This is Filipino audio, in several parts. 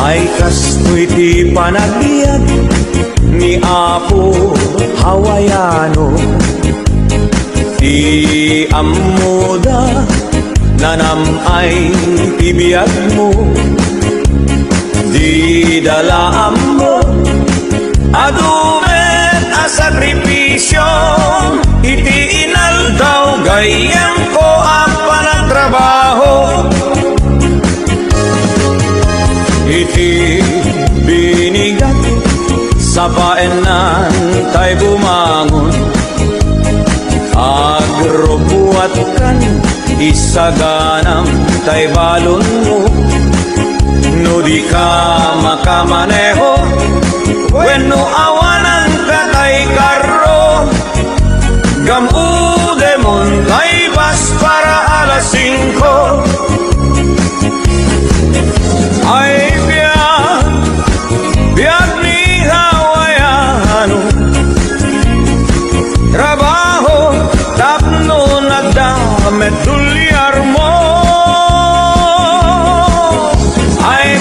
ay kastoy ti panagbiag ni Apo Hawaiano. Di amuda nanam ay tibiyag mo, di dalaam mo adumet a sakripisyo, iti inaldaw gayam ko ang panagtrabaho. Iti binigat sa paenan tay bumangon, agrobuat kan isaganam tay balon mo. No di ka makamaneho wenno awanan ka tay karro, gamude mon tay bas para alas 5. Ay biag ni Hawaiano, trabaho tapno nagdamet dulyar mo. Ay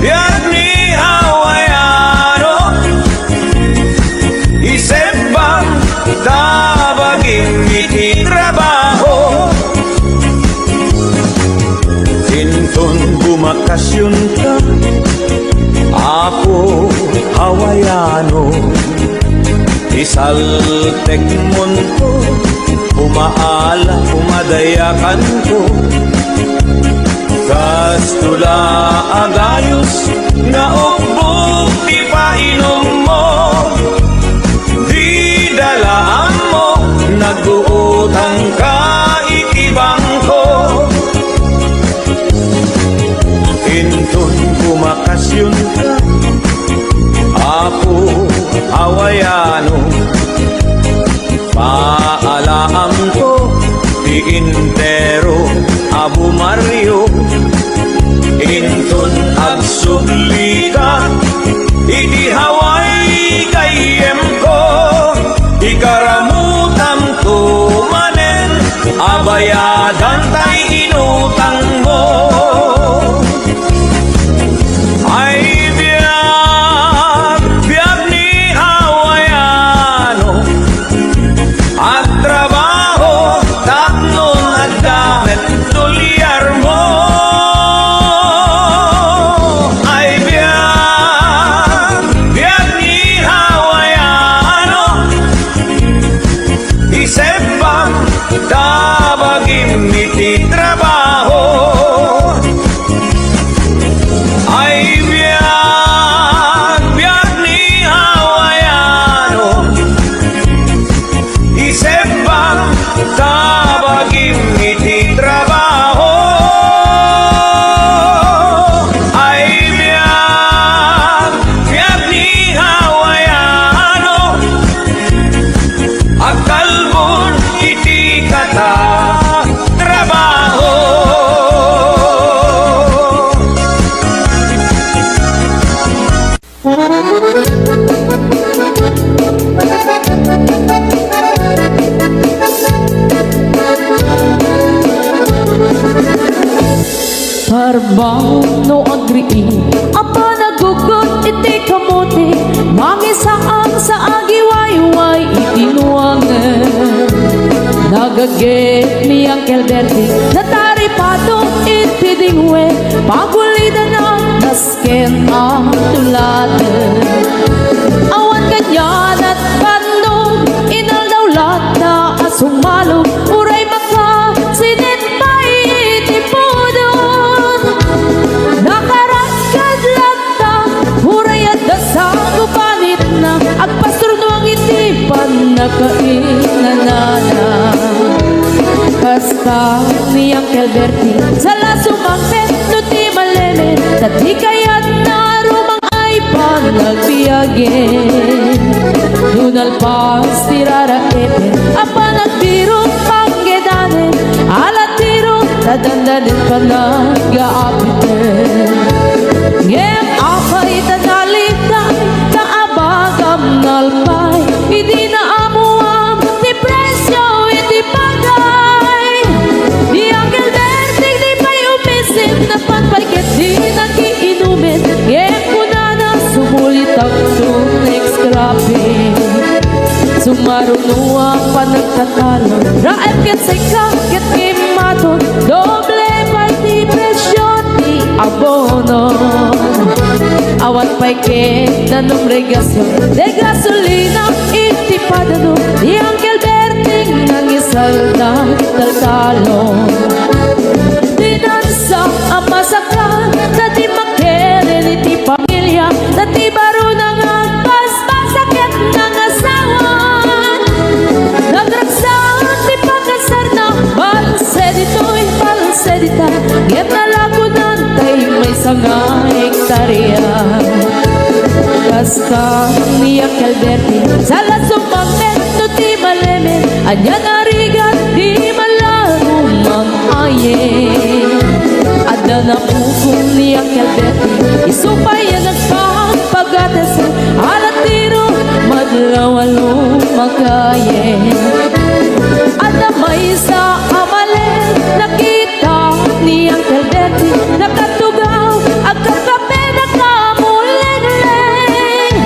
biag ni Hawaiano, isip bang tabagin iti trabaho. Intun bumakasyon ka, Apo Hawaiano, isaltek monto, umaala, umadayakan ko. Kastula agayos nga ugbog di painom mo, di dalaan mo, nag-uutang ka itibang ko. Intun bumakasyon ka, Apo Hawaiano, paalaam ko di intero Abu Mario. Intun agsubli ka iti Hawaii kayem ko, ikaramutam to manen abayadan tay inutang mo. Ay biag ni Hawaiano, at trabaho tapno nagdamet dulyar mo. Ay biag ni Hawaiano, isip bang tabagim iti trabaho. Ay biag ni Hawaiano, isip bang tabagim iti trabaho. Ay biag ni Hawaiano, agkalbon iti kata trabaho. Harbang no agriin apa nagugot iti kamote, mangisaang sa agiwayway itinuangan. Nagaget mi ang kelberti nataripato iti dingwe, pagulida na nasken ang tuladan. Awan kanyan at bandong inaldaw lata asumalo, uray maka sinit pa iti podon. Nakaraskad lata uray at dasang upanit na agpasurno ang itipan na kainanana. Kasta niyang kelberti sa lasumangpet no ti maleme, tati kayat na rumang ay panagbiagin. Nunalpas tiraraetin apa nagbiro panggedanen, alatiro tadandanin panag-aapitin. Ngem apay tadalitan kaabagam nalpay, hindi na amuam ti presyo iti bagay. Di ang kelberti di pa'y umisim na panpay ket di na Sumarunua pa nagtatalo Raep ket say ket imato Doble palti presyo ti abono Awat pa'y ket nanong regasyon De gasolina itipadano Di Uncle Berting nang isalda taltalon Dinansa ang masakla Dati makere ni ti pamilya Dati baro nang agpas-pasakit ng asawa Nagragsak ti pagkasar na Balsedito'y balsedita Ngem na lagunan tay may sanga hektarya Kasta ni Uncle Berting Sala sumangmet no ti malemen Anya narigat di malarumang ayen Ada na pukong ni Uncle Berting Isupay ang nagpapagatas Alatiro madlawalo makayen Ada may sa amalen Nakita ni Uncle Berting Nakatugaw agkakape nakamuling-ling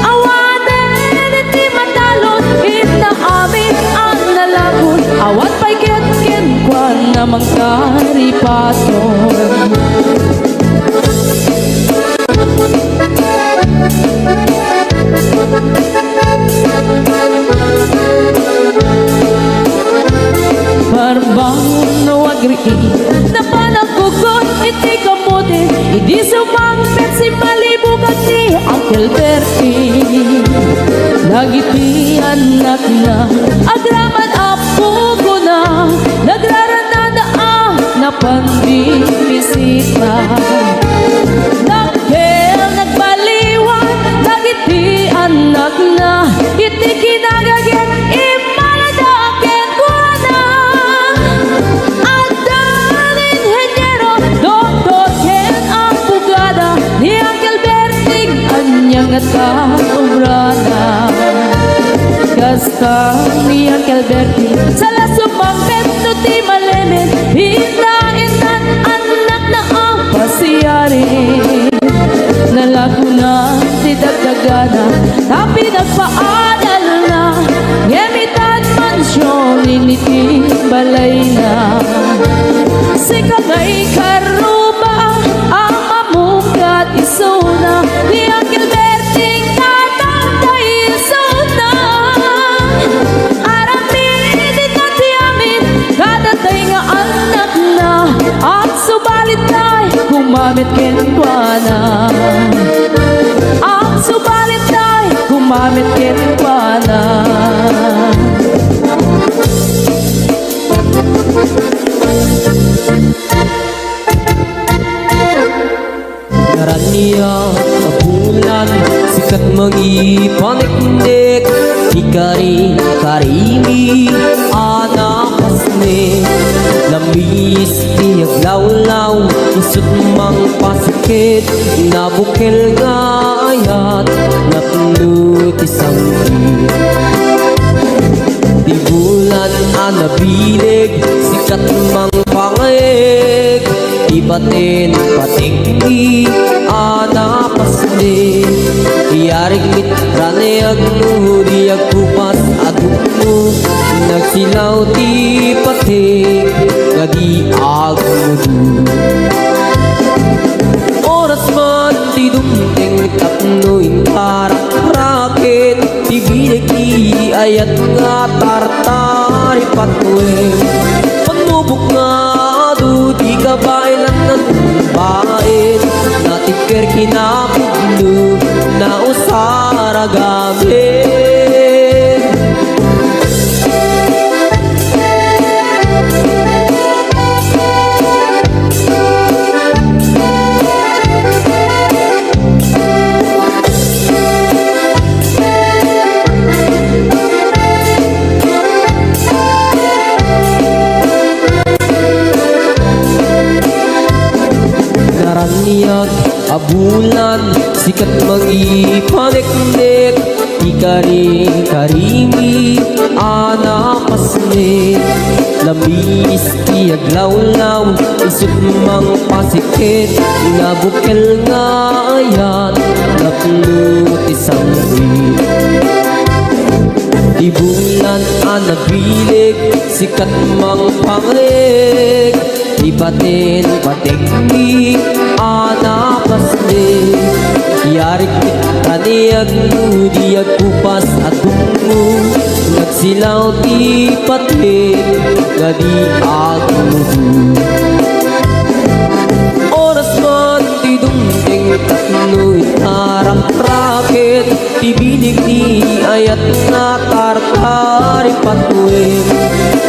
Awanen iti matalon Ita amin ang nalagon Awat pa'y ket-ken kwa namang karipaton Parbangon na wagriin Na panagkugot iti kamote Idi sumangpet si malibugan ni Uncle Berting Nagiti anak na Agraman apo ko na Nagraranada na pandibisita Nagkel nagbaliwan Nagiti anak na Iti kinagaget imaladaket ko na Adan inhenyero Doktor ken abogada Ni Uncle Berting anyang at kaubrana Kasta ni Uncle Berting Sala sumangpet no ti malemen Hinda-indan anak na ang pasiyari Nalagunan ti dagdagana Tapi nagpaadal na Ngemitan mansyon initi balay na Sika ngay karuba Ang mamugat isuna Ni Uncle Berting tatangkay isuna Aramin itati amin Kadatay nga anak na At subalit tay Gumamit kenkwana At subalit tay Gumamit kenkwana Naraniya sa bulan Sikat mangipaniknik Ikari-karimi Anapasne Lamis tiyaglaw-law Isut mang pasikit Nabukil nga ayat Natulot isang Di bulan anabilig Sikat mang pangayeg Ibatin patinggi Anapasne Iyarig mitrane agno Di agkupas agno Nagsilaw ti pating Gadi agno Oras man ti dumting Tapnoin parak-rakit Ti binagi ayat nga tartari patweng Panubok nga do Di kabailan ng bain Natikir kinapudlo Na usara gamit Naraniyak abulan Sikat mangipaniknik Ikari-karimi Anapasne Lamis tiyaglaw-law Isut mang pasikit Nabukil nga ayat Napulot isang Di bulan anabilig, sikat mang panglig. Di batin pateknik, anapaslig. Yarik kaniyag mo, di kupas at mo. Nagsilaw di patik, nga di agmudu. Oras man di dumding tatlo'y harang rakit. Tibinig ni ayat na tartari patuin.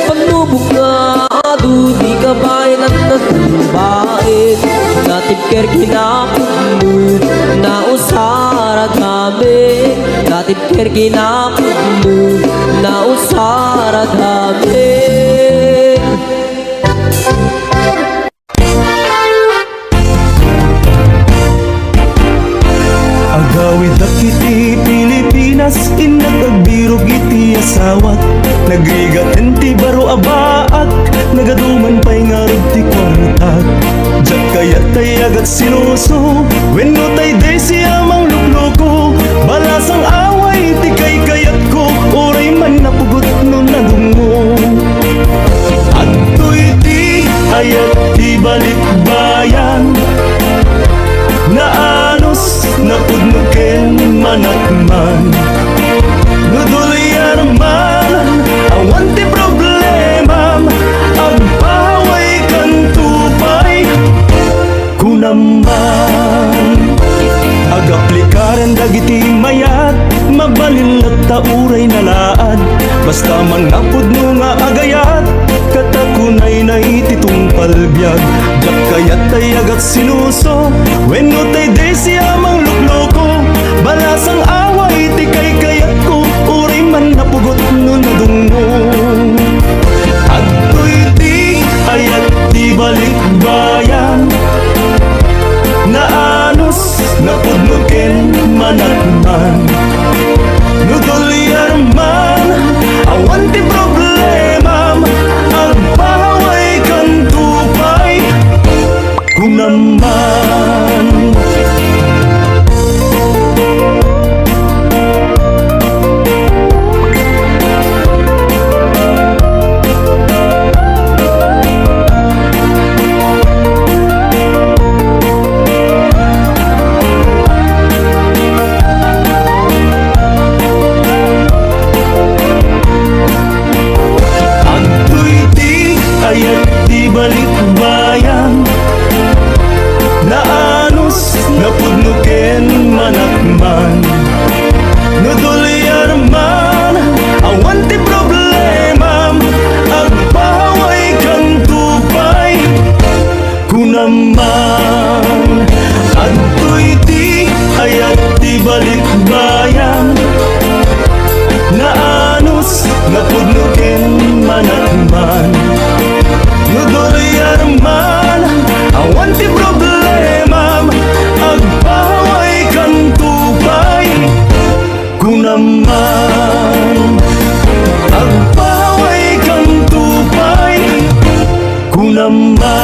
Panubog na adu di kabayan at natumbain. Natipker kinapudlo na usara dami. Natipker kinapudlo na usara dami. Agawid akiti Pilipinas inagagbirog iti asawat. Nagrigat enti baro abaak, nagaduman pa'y ngarag ti kwartat. Diyak kayat tay agat sinuso, wenno tay day siya mang lukloko. Balasang away ti kay kayat ko, oray man napugot no nadungo. At to'y ti ayat ti balikbayan, naanos napudnuken manakman. Nudulyar man awan ti problemam, agpaway kan tupay kunaman. Agaplikaran dagiti mayat, mabalin at tauray nalaad. Basta man napudno nga agayat, katakunay na ititong palbyag. Diyak kayat tay agat sinuso, wenno tay day siya mang lukloko. Balasang away ti kay kayat ko, uray man napugot no nadungo. At to'y ti ayat ti balikbayan, naanos napudnuken manakman. Nudulyar man awan ti problemam, agpaway kan tupay kunaman. Ayat di balikbayan, naanos napudnuken manakman. Nudulyar man awan ti problemam, agpaway kang tupay kunaman. Adto'y ti ayat di balikbayan, naanos napudnuken manakman. Nudulyar man awan ti problemam, agpaway kan tupay kunaman. Agpaway kan tupay kunaman.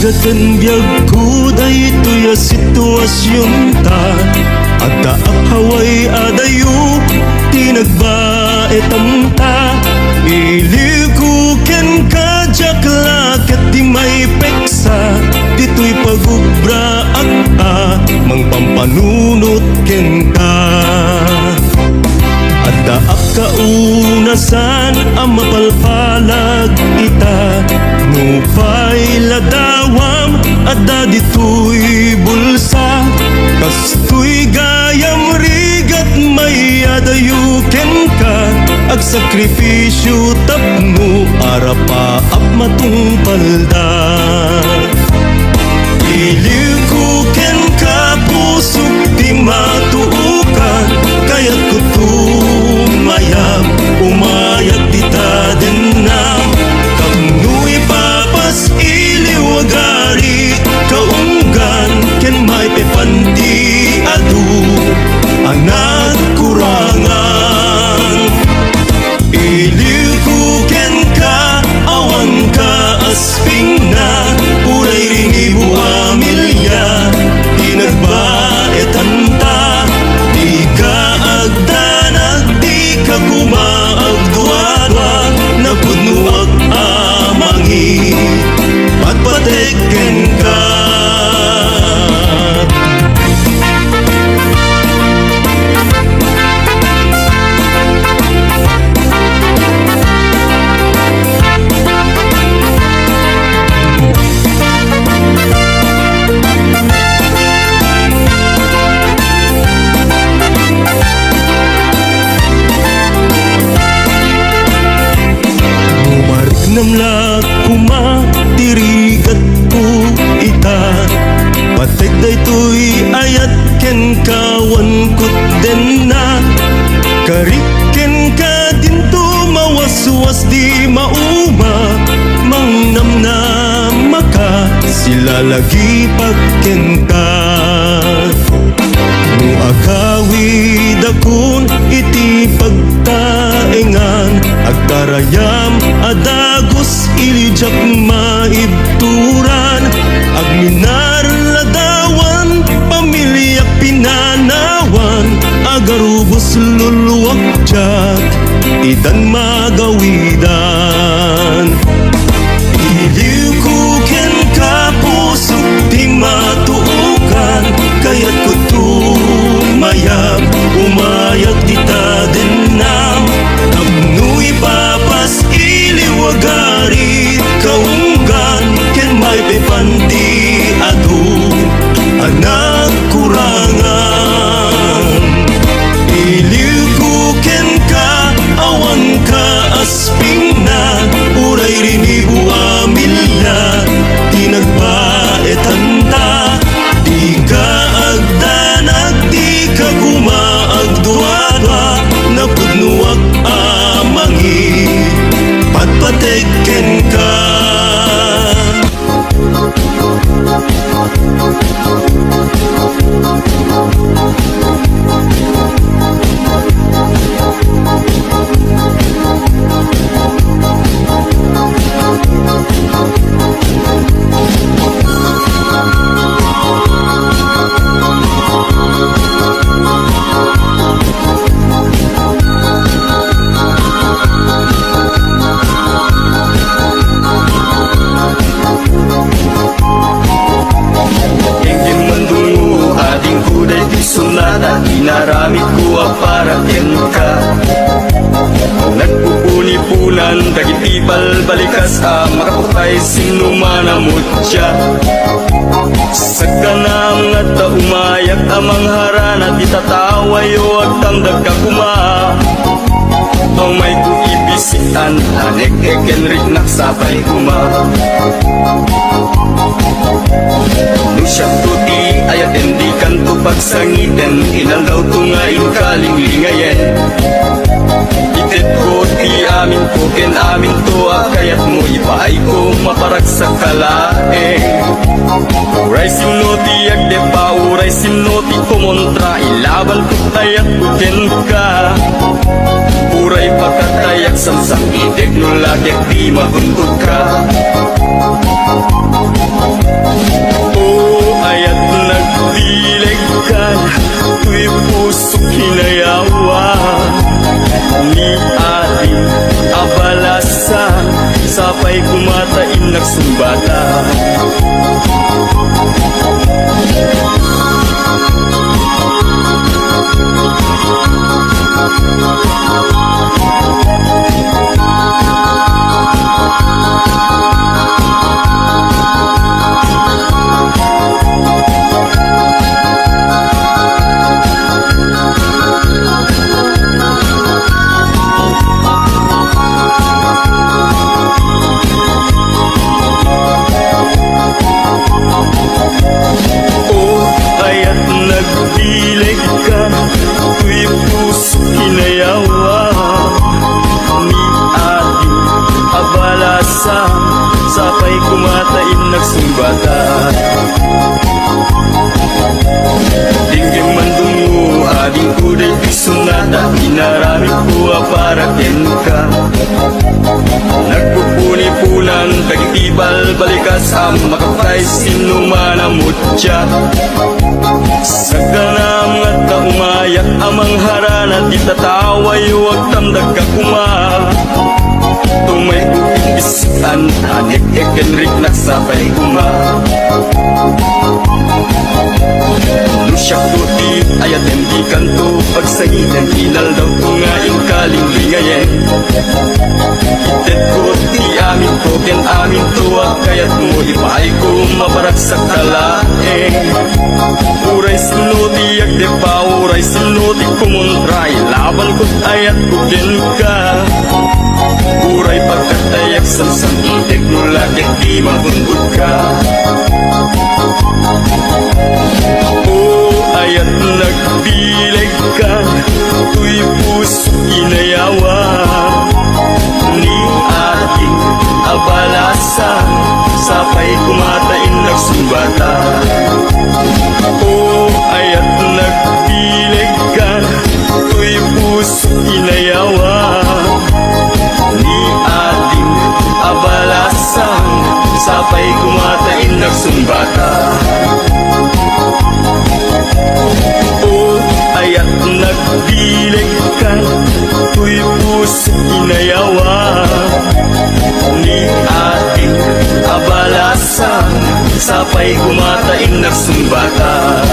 Gatan biyag ko day ito'y sitwasyon ta. Agta haway adayo, tinagbaetam ta. Iliw ko ken ka jaklak at di may peksa. Dito'y pagubra agta, mang pampanunot ken ka. At daak kaunasan ang mapalpalag ita. Nupay ladawam at dito'y bulsa. Kasto'y gayam rigat may adayuken ka. Ag sakripisyo tapno arapa ap matungpalda. Iliw ko ken ka sila lagi pagkenka. No agawid akon iti pagtaengan, agkarayam adagos ilijak maibturan, agminar ladawan pamilyak pinanawan, agarubos luluwak jak idan magawidan. Iliw ko ken kapusok di matuukan, kaya't ko tumayag umayag di tadenam, tapnoy papas iliwagari kaunggan ken may pepanti adu anak kurangan. Iliw ko ken ka awan ka asping na, uray rinibu amilya tinagbaetan ta, di ka agdanag di ka gumaagduadwa, napudnuak amangi patpateken ka. Inaramit ko para ka, nagpupuni-punan dagitibal balikas makaputay sinumanamot siya. Sa kanam nga ta umayak amang harana di tatawayo ag tamdag ka kuma, ang may kuibisitan anek ekenrik naksapay kuma. Nusyang tuti ayat hindi kanto pagsangiten, inalaw tungayin kalinglingayen. Itit ko ti amin ko ken amin to kayat mo ipaay ko maparag sa kalaeng. Uray sinoti agde pa uray sinoti kumontra, ilaban ko tayat ko ken ka. Uray pagkatayak samsang itik no lagyak di maguntod ka. Ayat nagdilig ka, tuy pusok hinayawa, ni ating abalasa, sapay kumatain nagsumbata. Nagdilig ka, tuy puso hinayawa, ni ating abalasa, sapay kumatain nagsumbata. Dinggim mandungo, ading kuday pisunata, inaramit ko para ken ka. Nagpupuni-punan, dagitibal balikas makapay sinumanamot siya. Sa kanam nga ta umayak amang harana di tatawayo ag tamdag ka kuma, tumay uibisitan anek ekenrik naksapay kuma. Lusyak tuti ayat hindi kanto pagsangitan, inal daw tungaing kalinglingayen. Itet ko ti amin ko ken amin tuwa, kayat mo ipaay ko maparak sa kalaeng. Uray sinuti agde pa uray sinuti kumontray, laban ko't ayat ko ken ka. Uray pagkatayak samsang itik no lagyak di magunggod ka. Ayat nagdilig ka, tuy puso inayawa, ni ating abalasa, sapay kumatain nagsumbata. O ayat nagdilig ka, tuy puso inayawa ni ating abalasan, sapay gumatain nagsumbata.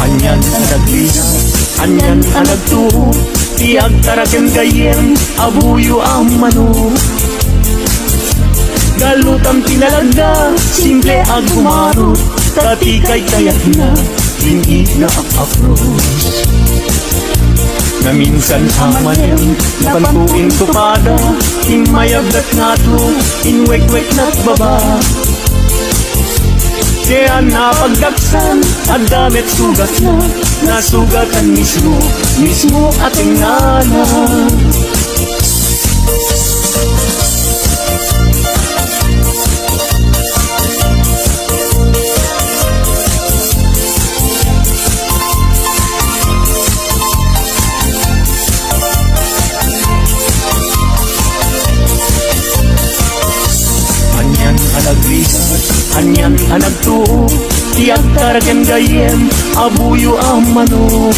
Anyan ang nagliya, anyan ang nagtuo, tiyag taraken gayem, abuyo ang mano. Galutam tinalagda, simple ang gumarot, tati kay kayat na, hindi na apapros. Na minsan amanem, napantuin tupada, himayagdat nga to, inwek-wek na't baba. Kaya napagdaksan, at damit sugat na, nasugatan mismo, mismo ating nana. Anyan anagrigat, anyan anagtuo, tiyag taraken gayem, abuyo ang manok.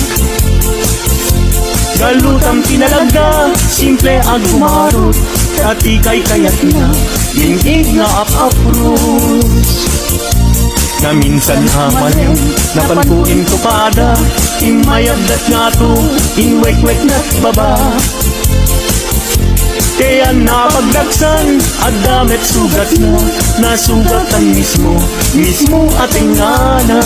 Galutam tinalaga, simple ang gumarot, tati kay kayat na, dingig na apapros. Na minsan amanem, napantuin tupada, imayagdat nga to, inwek-wek na't baba. Kaya napagdaksan, at damit sugat na, nasugatan mismo, mismo ating nana.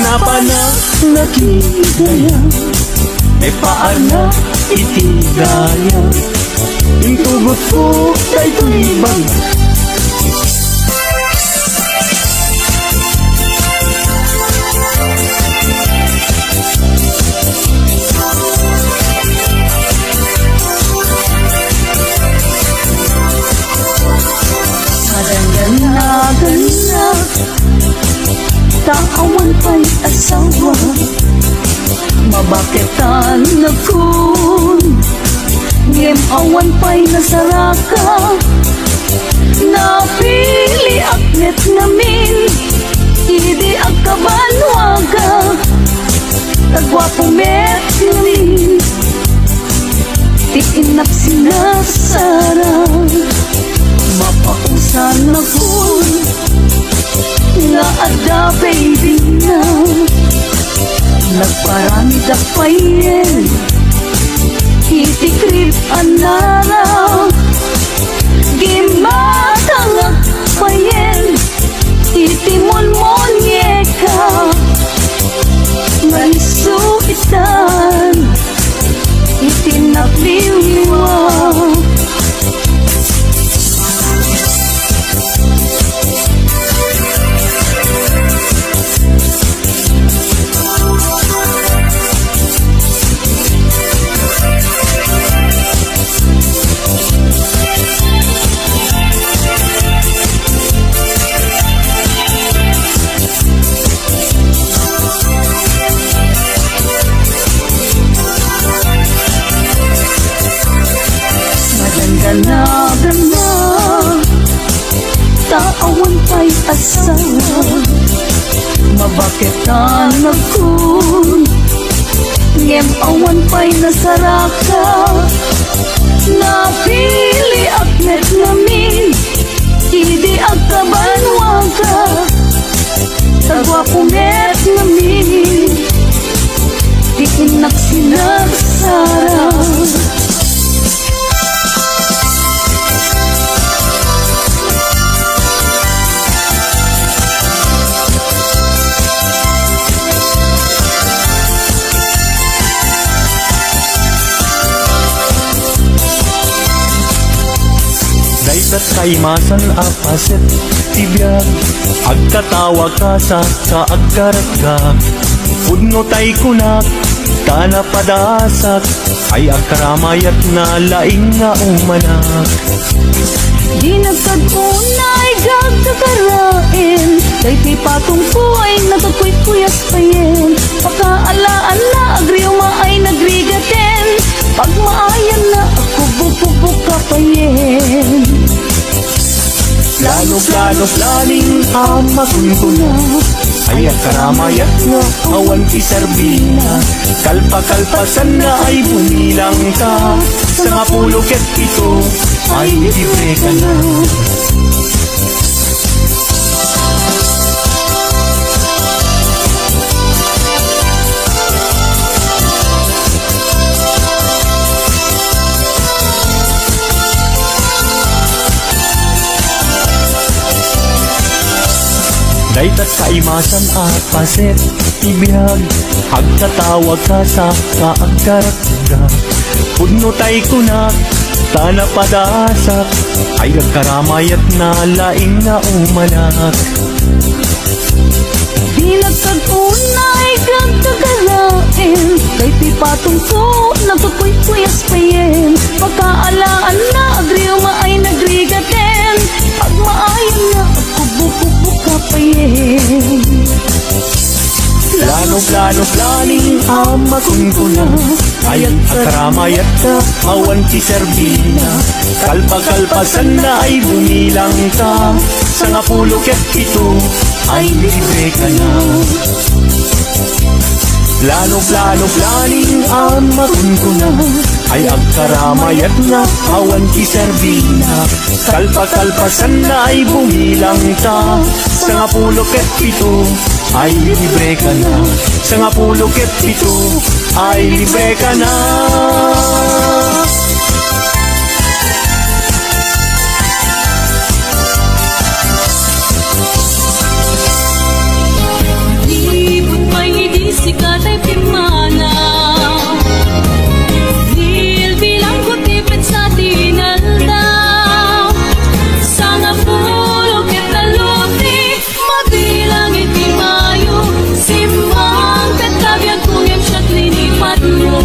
Napanakigaya, may paar na itigaya, yung tugot ko ay tulibang. Ganda, taawan pa'y asawa, mabaketan na kun, ngem awan pa'y nasaraka, napili aknet namin, idi agkabanwaga, tagwapong met namin, tiinap sinasarang, mapausan na kun, nga ada baby na, nagparami da payen, itikrip anara, gimatang payen, itimon-monyeka, malisuitan, itinapliwiwa. Gana, taawan pa'y asawa, mabaketan na kun, ngem awan pa'y nasaraka, napili aknet namin, idi agkabanwaga, tagwapumet namin, tiinak sinagsara. Daytat kaimasan apaset tibiyag agkatawa ka sa kaagkaragag pudno tay kunak tana padasak ay agkaramayat na laing nga umanak. Di nagkadunay gagkakarain Kay ti patungko ay nagkakuy-kuyas payen Pakaalaan na agriuma ay nagrigaten Pag maayan na ako bububuk ka payen Plano planing amakunkuna ay agkaramayat nga awan isarbina kalpa-kalpasan na ay bumilang ka sa nga puluket ito ay libre ka na. Daytat kaimasan at paset ibiyag agtatawag ka sa kaagkaragga pudno tay kunak tana padasak ay agkaramayat na laing na umanak. Di nagkadunay gagkakarain Kay ti patungko nagkakuy-kuyas payen Pakaalaan na agriuma ay nagrigaten Pag maayan na ako bububuk ka payen Planing amakunkuna ay agkaramayat ka awan tiserbina kalpa-kalpasan na ay bumilang ka sa nga puluket ito ay libre ka na. Planing amakunkuna ay agkaramayat na awan tiserbina kalpa-kalpasan na ay bumilang ka sa nga puluket ito ay libre ka na. Sa nga puluket ito ay libre ka na. Libot may di sikat ay pimana Dil bilang kutipid sa tinaldaw Sa nga pulo kitaluti Mabilang iti mayo Simbang katabiyag kung yung siyat linipat mo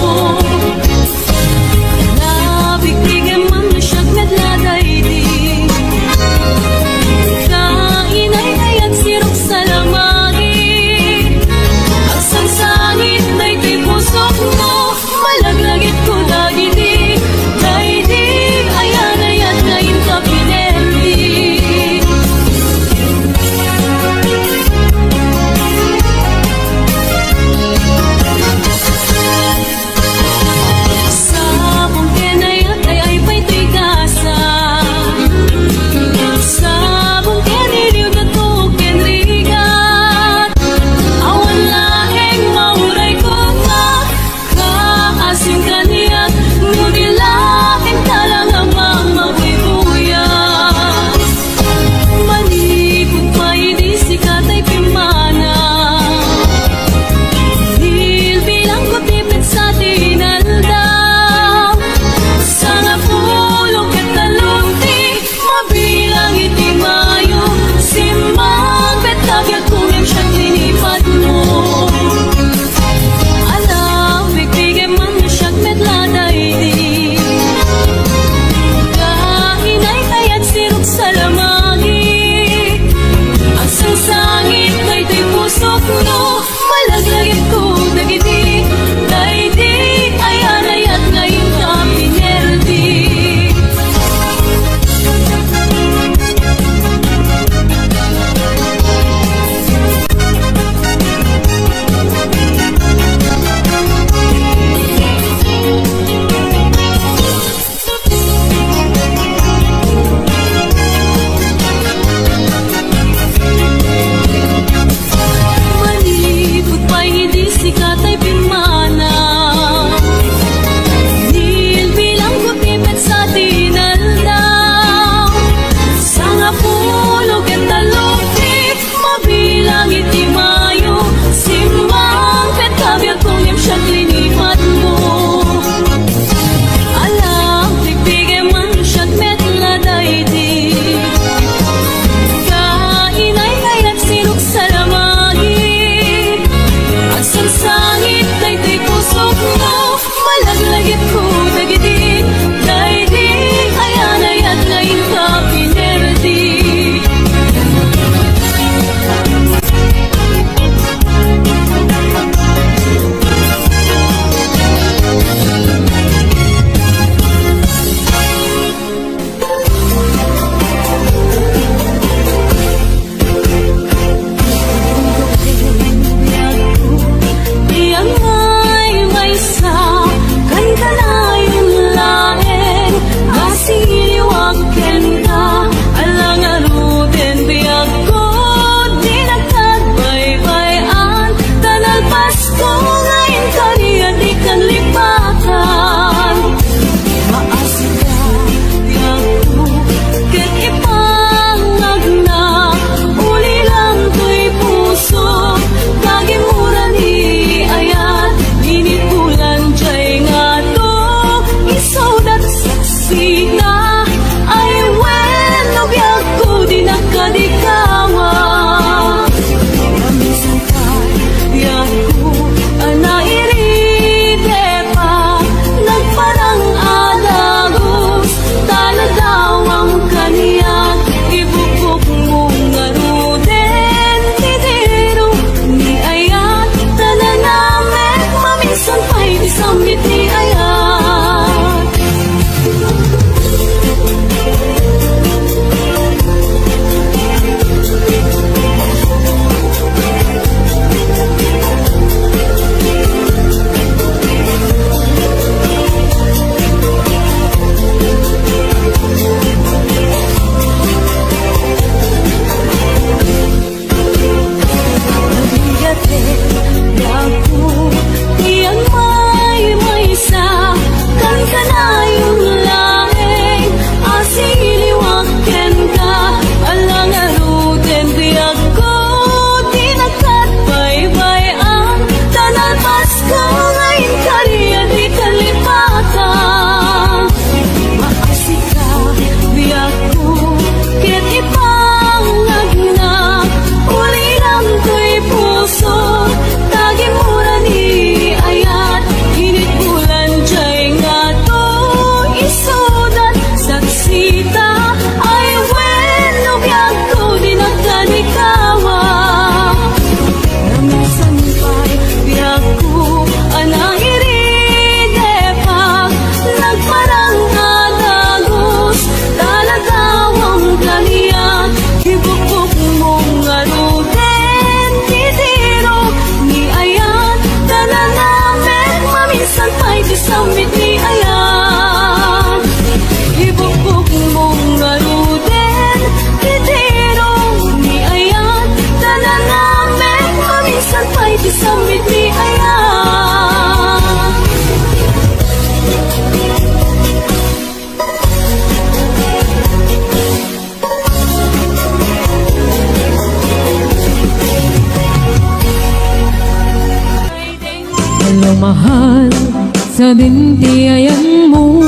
sa dintiayan mo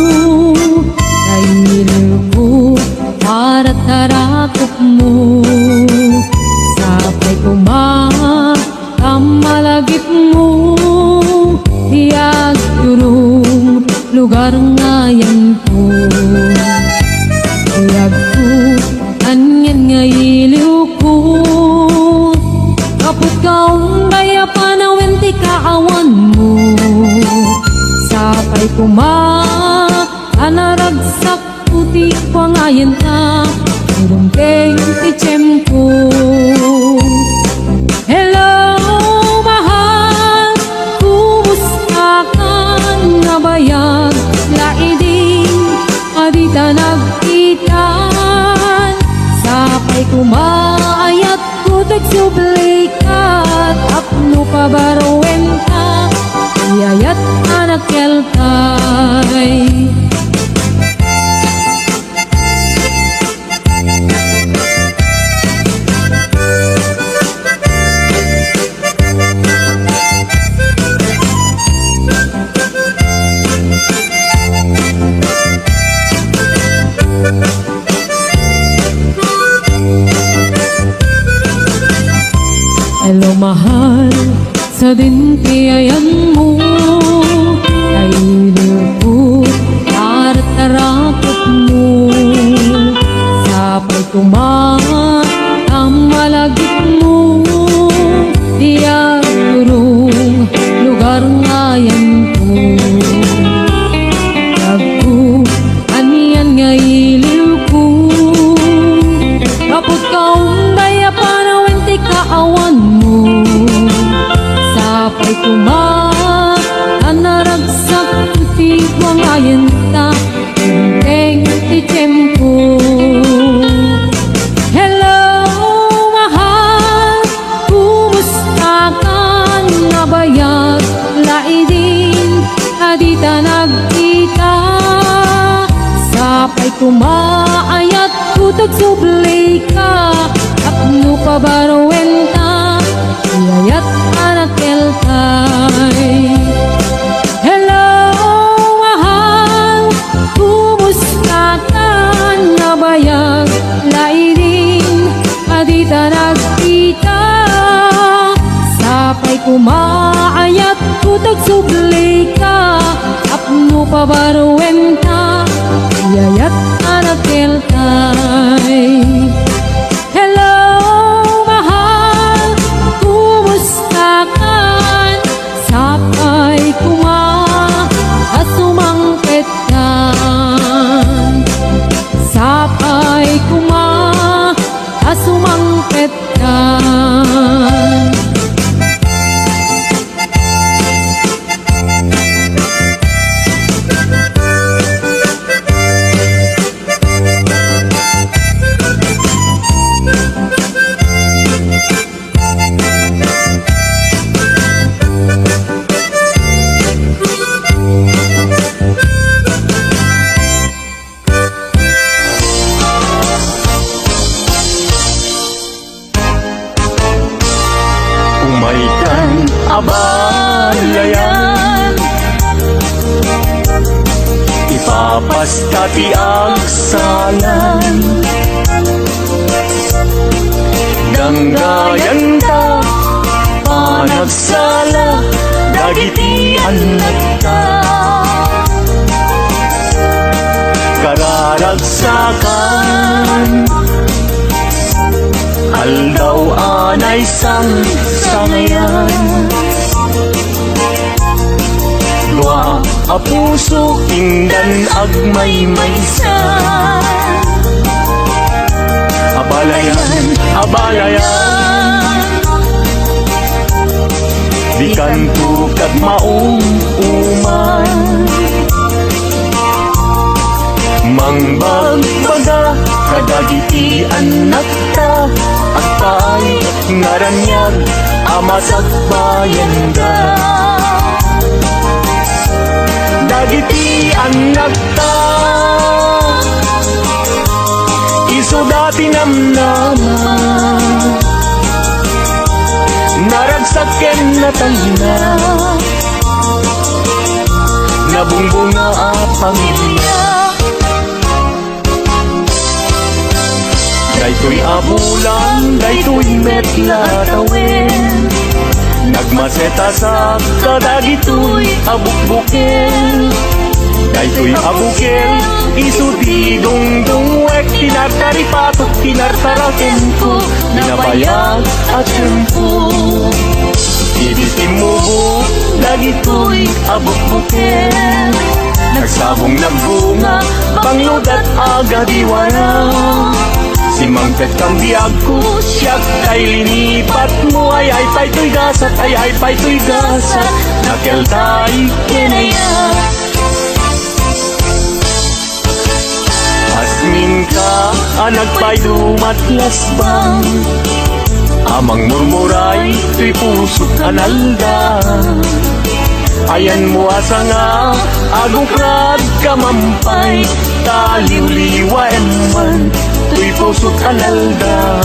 Kailil ko para tarakop mo Sapay kumamalagip mo Hiyag turong lugar ngayon ko Hiyag ko anyan ngayiliw ko Kapot kaong daya panawin ti kaawan mo Sapay anaragsak puti pangayan ta Ilungkeng ti tiyempo Hello mahal, kumusta ka nga bayag Laiding adita nagkitan Sapay kumaayat ko tagsublikat Apno pabaruin ka Iyayat anak kelkay Hello mahal, sa dintiayan mo Kailil ko para tarakot mo Sapay kumamalagip mo Iyagurong lugar ngayon ko Yagko, aniyan ngailiw ko Kapot kaong daya panawin ti kaawan mo Sapay anaragsak ti wangayan ta Ilungkeng ti tiyempo Hello mahal, kumusta ka nga bayag Laidin adita nagkita Sapay kumaayat ko tagsublay ka Apno pabaruin ta Iyayat anak kelkay Hello mahal, kumusta ka nga bayag Laiding adita nagkita Sapay kumaayat ko tagsublay ka Apno pabaruin ta Iyayat anak kelkay Hello mahal, kumusta ka Sapay asumangpet ka Sapay asumangpet ka Umaikan abalayan Ipapastati ang salan Ganggayan ta panagsala Dagiti anak ta Kararagsakan Aldaw anay sangayan Dua a puso ingdan agmay-maysa Abalayan Di kanto kag maong uman Mangbagbaga kadagiti anak ta Agpay ngaranyag amasak bayan da Dagiti anak ta Iso dati namnama Naragsaken na tayo na sabong bunga at pamilya. Daytoy abulan, daytoy metlatawin, nagmaseta sa kadagitoy abukbukin. Daytoy abukel, isuti dungdungwek, tinartaripatok, tinartaraken ko, nabayag at tempo. Ibitin mo buk, dagitoy abukbukin, nagsabong nagbunga, banglod at agadiwara. Si Mangpet kang biyag ko, siyak tay linipat mo, ay pa'y to'y gasat, ay pa'y to'y gasat, nakeltay kinaya. Asmin ka, anak pa'y dumatlas bang, amang murmuray, to'y pusok analda. Ayan mo asa nga, agukrad kamampay, taliw-liwa eman, to'y pusok analda.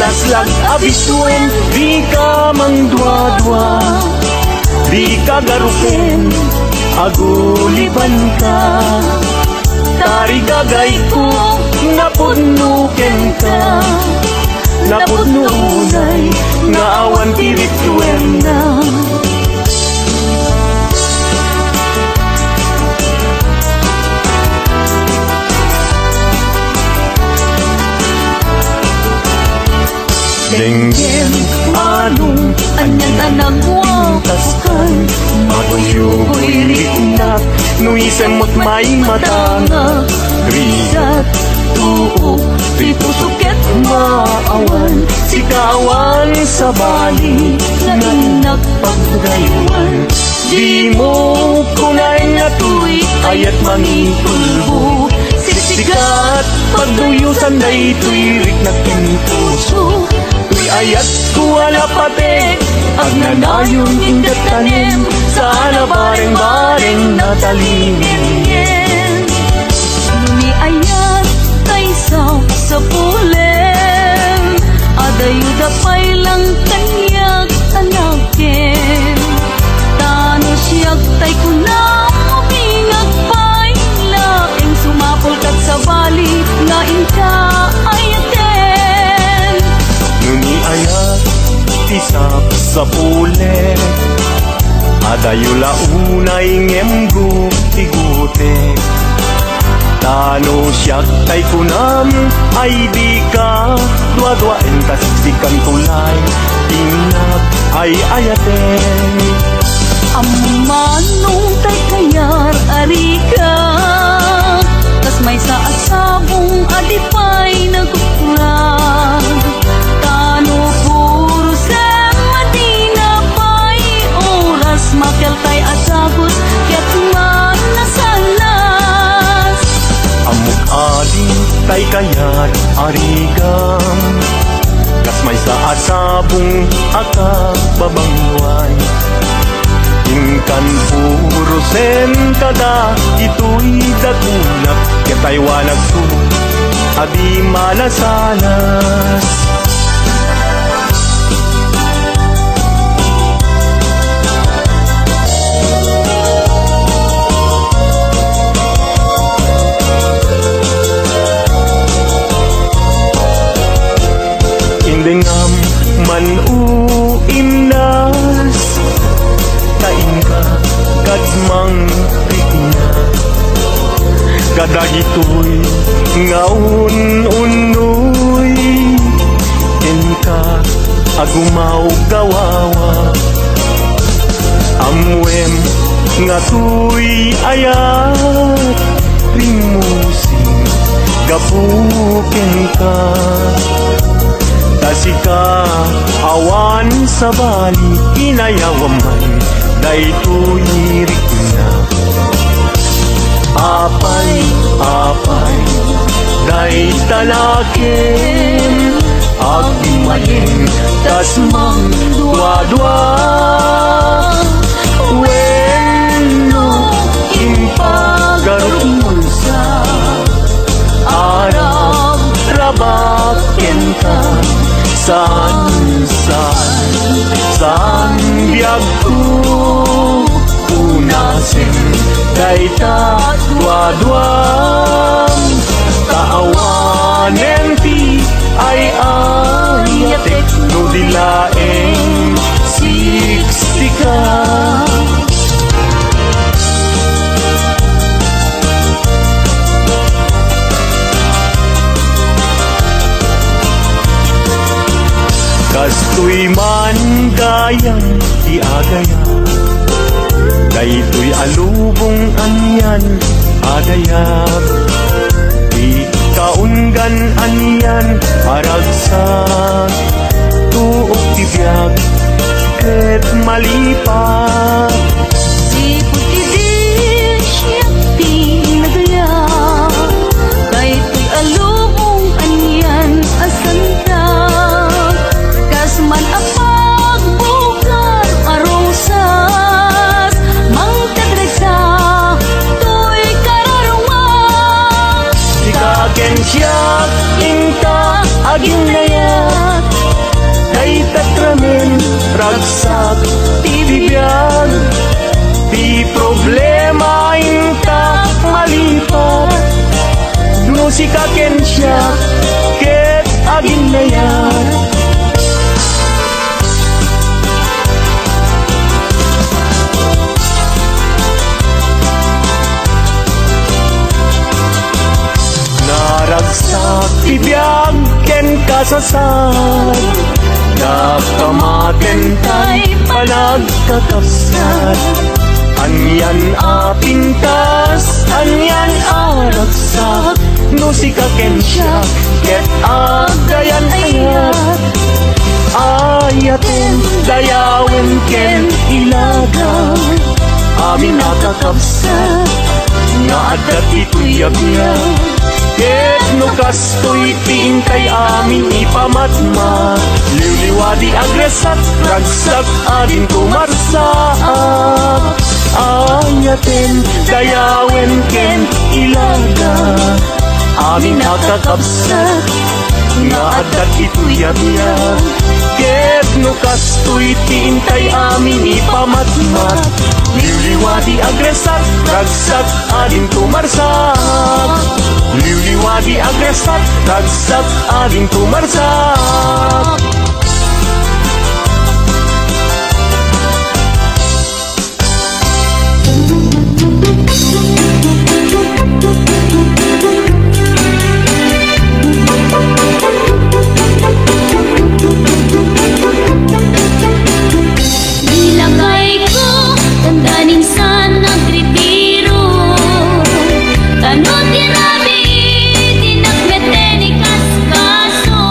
Naslag abisuen, di ka mangdwa-dwa, di ka garukin, aguliban ka. Tarigagay ko, napudnuken ka, napudnunay, nga awan tirituin na. Denggen, anong, anyan anagwang taskan, matuyugoy riknak, nuisem mo't may matanga. Rigat, tuo, ripusuket maawan, sikawan sa bali, nanak pagdayuan. Di mo kunay na tuy, ayat mangitulbo, siksikat, pagduyusan day tuy riknak in puso. Tuy ayat ko alapatek, ang nanayon indat tanim, sana bareng-bareng natalingin. Lumi ayat kaysa sa pulen, adayuda pa'y lang kanyak anakin. Tano siyag tay kunang mabingag pa'y laking sumapol kat sa bali, nga inka ayaten. Nuni ayat, isap sa pule, adayula unay ngemgo tigute. Tano siyak tay kunam, ay di ka dua-dua entasiksikan tulay, inap ay ayaten. Amanong tay kayar arika, tas may sa asabong adipay nagkukurag. Tano puro sa madina pa'y oras, makeltay asagot ket man nasalas. Amok adi tay kayat arigam, kas may sa asabong akak babangway. Ingkan puro sen kada, ito'y dakulap, ketay wanag to, adi malasanas. Indengam manuimnas, tain ka kadmang rikna, kadagitoy ngaun-unoy, inka agumaw gawawa. Amwem nga tuy ayat, rimusing gapuken ka. Tasika awan sa bali, inayawaman, daytoy rikna. Apay, apay, day talakin, agmayin, tas mang dua-dua. Weno, impagarot mo sa Arab, rabaken ka. San biag ko, una duam taawanen ti ay ayatek no dilaeng siksika. Kastoy man gayang di agaya, daytoy alubong anyan adayag, di kaunggan anyan aragsak, tuok tibiyag ket malipat. Di puti di siya pinagaya, kahit di alubong anyan asanta. Kasman apag bugar arosas, mangtadresa tuy kararungan. Di kaken siyak ingka aging layat, kay tatramen ragsak tibiyag, di problema inta malipat. No si kaken siyak ket aging layat. Naragsak tibiyag ken kasasad, napamaten tay panagkakapsat. Anyan apintas, anyan aragsak, no si kaken siya ket agayan ayat. Ayaten dayawen ken ilaga, amin nakakapsat nga adat ito'y yabiyag. Ket no kastoy tiintay amin ipamatma, liwliwadi agresat ragsak adin kumarsaak. Ayaten dayawen ken ilaga, amin nakakapsat nga adat ito'y yabiyag. Ket no kastoy tiintay amin ipamatma, liwliwadi agresat ragsak adin kumarsak. Liwliwadi agresat ragsak adin kumarsak. Ilagay ko tandanin sa nagretiro, tanot tirabi tinagmete ni kaskaso.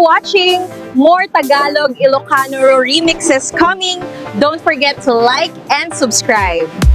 watching. More Tagalog Ilocano remixes coming. Don't forget to like and subscribe.